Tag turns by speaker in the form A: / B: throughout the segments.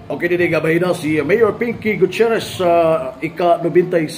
A: Okay, dili gabay na si Mayor Pinky Gutierrez sa ika-96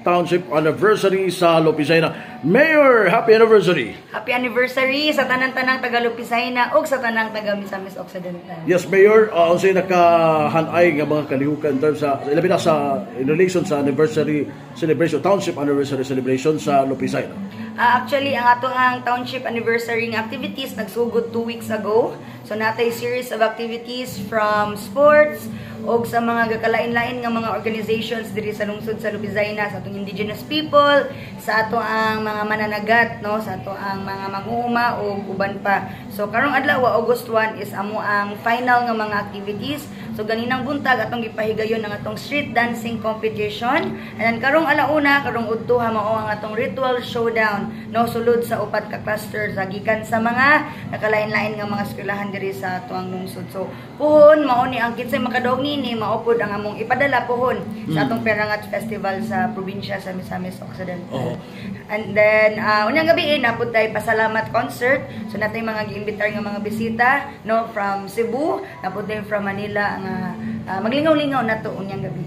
A: Township Anniversary sa Lopizayna. Mayor, happy anniversary!
B: Happy anniversary sa tanang-tanang taga Lopizayna o sa tanang taga Misamis Occidental.
A: Yes, Mayor, unsay nakahanay nga mga kalihukan in terms sa ilabi na sa in relation sa anniversary celebration, Township Anniversary celebration sa Lopizayna.
B: Actually, ang ato ang Township Anniversary activities nagsugod 2 weeks ago. So natay series of activities from sports o sa mga gakalain-lain nga mga organizations diri sa lungsod sa Lopizayna, sa atong indigenous people, sa ato ang mga mananagat, no, sa ato ang mga mag-uuma o uban pa. So karong adlaw August 1 is amo ang final nga mga activities. So ganinang buntag atong gipahigayon ang atong street dancing competition. And then karong alauna, karong udto mao ang atong ritual showdown, no, sulod sa upat ka cluster sa gikan sa mga nakalain-lain nga mga eskwelahan diri sa atuang lungsod. So puhon mao ni ang kinsay makadaog nini maupod ang among ipadala puhon sa atong Perangat Festival sa probinsya sa Misamis Occidental. And then unyang gabi napud tay pasalamat concert. So natay mga giimbitar nga mga bisita, no, from Cebu, napud tay from Manila nga maglingaw-lingaw nato unyang gabi.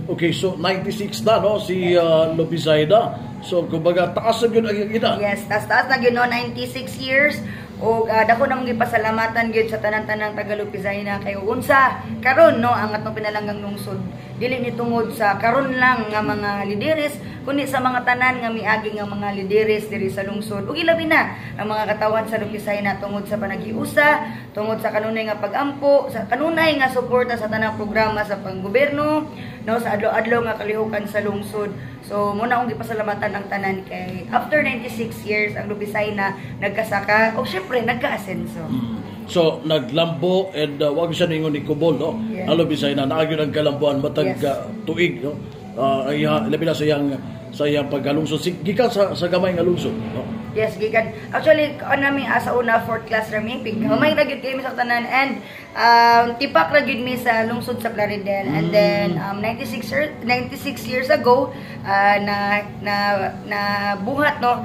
A: Okay, so 96 na, no, si Lopizayna. So kumbaga taas na gyud ang ina.
B: Yes, taas na gyud, no, 96 years. O dako namang gipasalamatan gyud sa tanan-tanang taga Lopizayna kay unsa karon, no, ang atong pinalanggang lungsod dili ni tungod sa karon lang nga mga lideres kundi sa mga tanan nga miagi nga mga lideres diri sa lungsod ug ilabi na ang mga katawan sa Lopizayna tungod sa panagiusa, tungod sa kanunay nga pagampo, sa kanunay nga suporta sa tanang programa sa panggobyerno, no, sa adlaw-adlaw nga kalihukan sa lungsod. So muna akong gipasalamatan ang tanan kay after 96 years ang Lopizayna nagkasaka o syempre nagka-asenso.
A: So naglambo and wag siya ningon ni Kubol, no.
B: Yeah.
A: Ang Lopizayna naagyo ng kalambuan matag tuig, no. Labi na sa iyang pagkalungsod gikan sa gamay nga lungsod, no.
B: Yes, gikan. Actually, nami sa una 4th class rami pig. Humay ra gyud kami sa tanan and tipak ra gyud mi sa lungsod sa Plaridel. And then 96 years ago na buhat, no,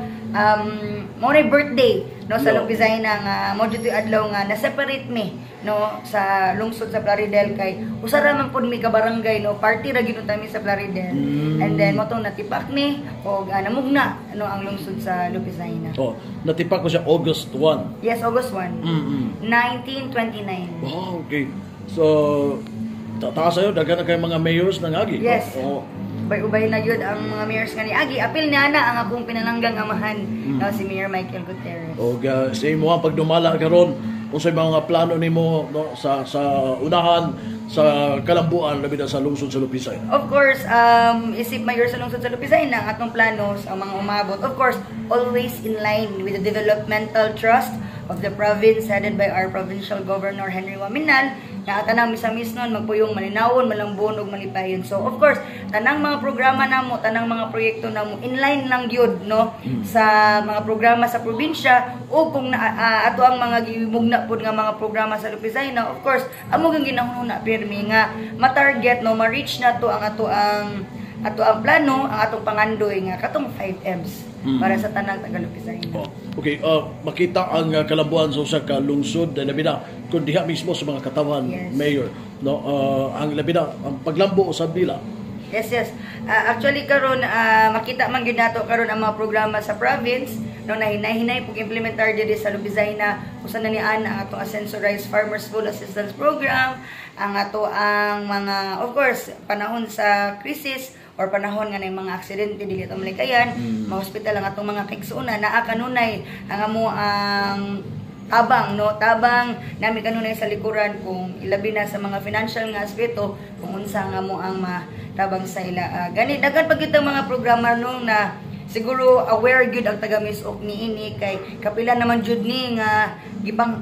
B: mo na birthday, no, sa Lopizayna nga mo jud adlaw nga na separate mi, no, sa lungsod sa Plaridel kay usa ra man pud mi ka barangay, no, party ra gyud mi sa Plaridel. And then mo tong natipak mi og namugna, no, ang lungsod sa Lopizayna.
A: Oh, natipak ko siya August 1.
B: Yes, August 1. 1929.
A: Wow, okay. So taas ayo daghan na kay mga mayors ng agi.
B: Yes. Ubay-ubay na yun ang mga mayors nga ni Agi. Apil niya na ang akong pinalanggang amahan, no, si Mayor Michael Gutierrez.
A: O sa imo ang pagdumala karon unsay mga plano nimo, no, sa unahan sa kalambuan labi na sa lungsod sa Lopizayna?
B: Of course, isip mayor sa lungsod sa Lopizayna ang atong planos ang mga umabot. Of course, always in line with the developmental trust of the province headed by our provincial governor Henry Waminal na tanang Misamis nun magpuyong malinawon, malambon ug malipayon. So of course, tanang mga programa namo, tanang mga proyekto namo inline lang gyud, no, sa mga programa sa probinsya o kung ato ang mga gimugna pud nga mga programa sa Lopizayna. Of course, amo gyud ginahuna pirmi nga ma-target, no, ma-reach nato ang ato ang plano, ang atong pangandoy nga katong 5Ms para sa tanang taga Lopizayna.
A: Okay, makita ang kalambuan sa usa ka lungsod labi na kun diha mismo sa mga katawan, mayor, no, ang labi na ang paglambo sa bila.
B: Yes. Actually karon makita man gyud nato karon ang mga programa sa province, no, na hinay pug implementar diri sa Lopizayna usa na nian ang atong Ascensorized Farmers School Assistance Program, ang ato ang mga, of course, panahon sa krisis or panahon nga ng mga aksidente dili ta malikayan, ma-hospital ang atong mga kaigsuonan naa kanunay ang amo ang tabang, no, tabang nami kanunay sa likuran kung ilabi na sa mga financial nga aspeto kung unsa nga mo ang matabang sa ila. Gani daghan pag ang mga programa, no, na siguro aware gyud ang taga Misok niini kay kapila naman jud ni nga gibang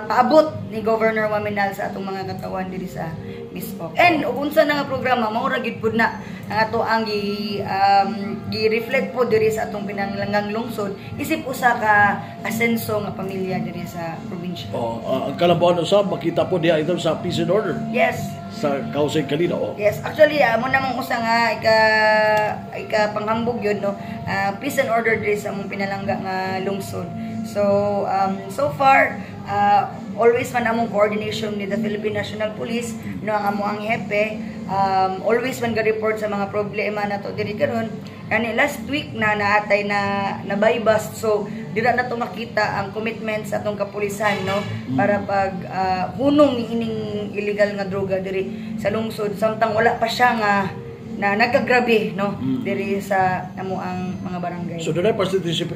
B: paabot ni Governor Waminal sa atong mga katawan diri sa Misok. And unsa na nga programa mao ra gyud pud na ang ato ang gi-reflect po diri sa atong pinanglangang lungsod isip usa ka asenso nga pamilya diri sa probinsya.
A: Ang kalambuan usab makita po diha ito sa peace and order.
B: Yes.
A: Sa Kausay Kalina.
B: Yes, actually mo namang usa nga ika panghambog yun, no. Peace and order diri sa among pinalangga nga lungsod. So so far always man among coordination ni the Philippine National Police, no, ang amo ang hepe, always man ga-report sa mga problema nato diri karon. Kani last week na naatay na bypass, so dira na to makita ang commitment sa atong kapulisan, no, para pag hunong ni ining illegal nga droga diri sa lungsod, samtang wala pa siya nga na nagkagrabe, no, diri sa amo ang mga barangay.
A: So doon ay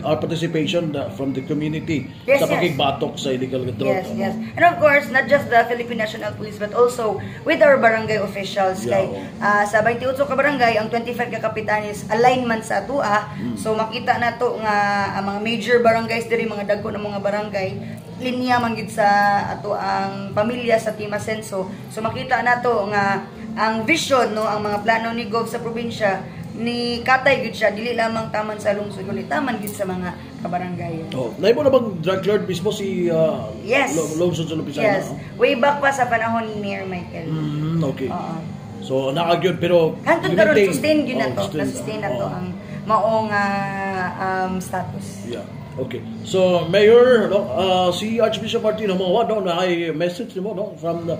A: participation from the community sa pagigbatok sa illegal drugs.
B: Yes. And of course, not just the Philippine National Police but also with our barangay officials. Kay sa 28 ka barangay, ang 25 ka kapitanes alignment sa atua. So makita na to nga ang mga major barangays diri, mga dagko ng mga barangay, linya man gid sa ato ang pamilya sa Team Asenso. So makita na to nga ang vision, no, ang mga plano ni Gov sa probinsya ni katay gid siya dili lamang taman sa lungsod kundi taman gid sa mga kabarangay.
A: Naimo na bang drug lord mismo si lungsod sa Lupisa?
B: Yes. Way back pa sa panahon ni Mayor Michael.
A: Okay. So nakagyud pero
B: hangtod karon sustain gyud na to. Sustain na to ang maong status.
A: Yeah. Okay. So, Mayor, si Archbishop Martin Humawa, na ay message mo, from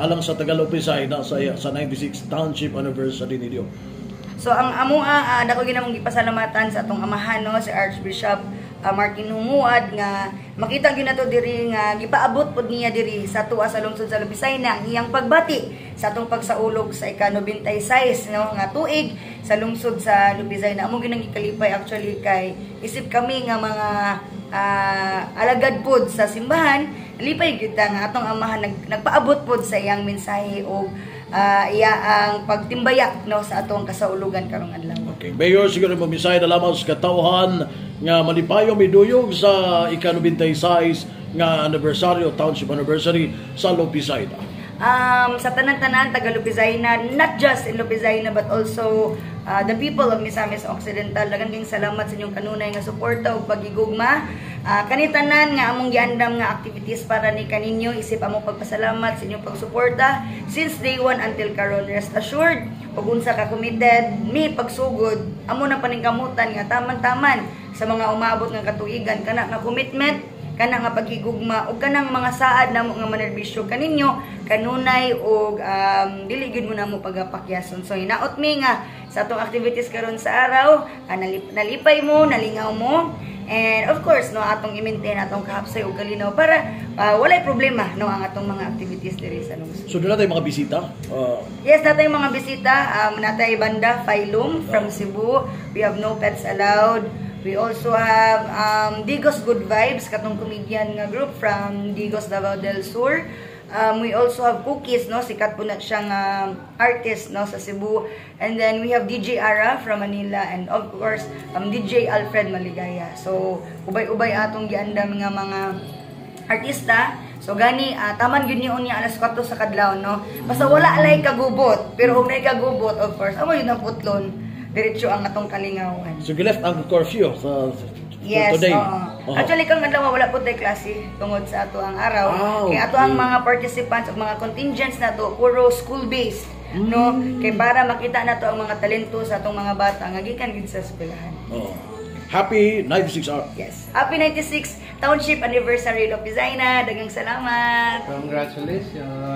A: alang sa Tagalog-Pisay na sa 96th Township Anniversary ninyo.
B: So, ang amua, dako ginamong gipasalamatan sa atong amahan, no, si Archbishop Martin Humuad, nga makita gyud nato diri nga gipaabot pod niya diri sa tuwa sa lungsod sa Lubisay na ang iyang pagbati sa atong pagsaulog sa ika-96, no, nga tuig sa lungsod sa Lubisay na amo ginang gikalipay actually kay isip kami nga mga alagad pod sa simbahan, lipay gyud nga atong amahan nagpaabot pod sa iyang mensahe o iya ang pagtimbaya, no, sa atong kasaulugan karong adlaw.
A: Okay, Mayor, siguro mamisay na lamang sa katauhan nga malipayo miduyog sa ika-96 nga anniversary o township anniversary sa Lupisay.
B: Sa tanan-tanan taga Lupisay na, not just in Lupisay na but also the people of Misamis Occidental, daghang salamat sa inyong kanunay nga suporta ug pagigugma. Kanitanan nga among giandam nga activities para ni kaninyo, isip among pagpasalamat sa inyong pagsuporta since day 1 until karon. Rest assured, ug unsa ka committed mi pagsugod, amo na paningkamutan nga taman-taman sa mga umaabot nga katuigan kana nga commitment, kana nga paghigugma ug kanang mga saad namo nga manerbisyo kaninyo kanunay ug dili gid mo namo pagapakyason. So hinaot mi nga sa atong activities karon sa araw, nalipay mo, nalingaw mo, and of course, no, atong i-maintain atong kahapsay ug kalinaw para walay problema, no, ang atong mga activities diri sa lungsod.
A: So doon natin mga bisita?
B: Yes, natay mga bisita. Natay banda Phylum from Cebu. We have no pets allowed. We also have Digos Good Vibes, katong comedian nga group from Digos Davao del Sur. We also have Cookies, no, sikat po na siyang artist, no, sa Cebu. And then we have DJ Ara from Manila, and of course DJ Alfred Maligaya. So ubay-ubay atong giandam nga mga artista. So gani taman gyud niyo niya alas 4 sa kadlaw, no. Basta wala alay kagubot, pero kung may kagubot, of course amo yun ang putlon, diretso ang atong kalingawan.
A: So gileft ang curfew today.
B: Actually kang adlaw wala po tay klase tungod sa ato ang araw. Kay ato ang mga participants ug mga contingents nato puro school based, no. Kay para makita nato ang mga talento sa atong mga bata nga gikan gid sa eskwelahan.
A: Happy 96 hour.
B: Yes. Happy 96 Township Anniversary Lupizay na. Daghang salamat.
C: Congratulations.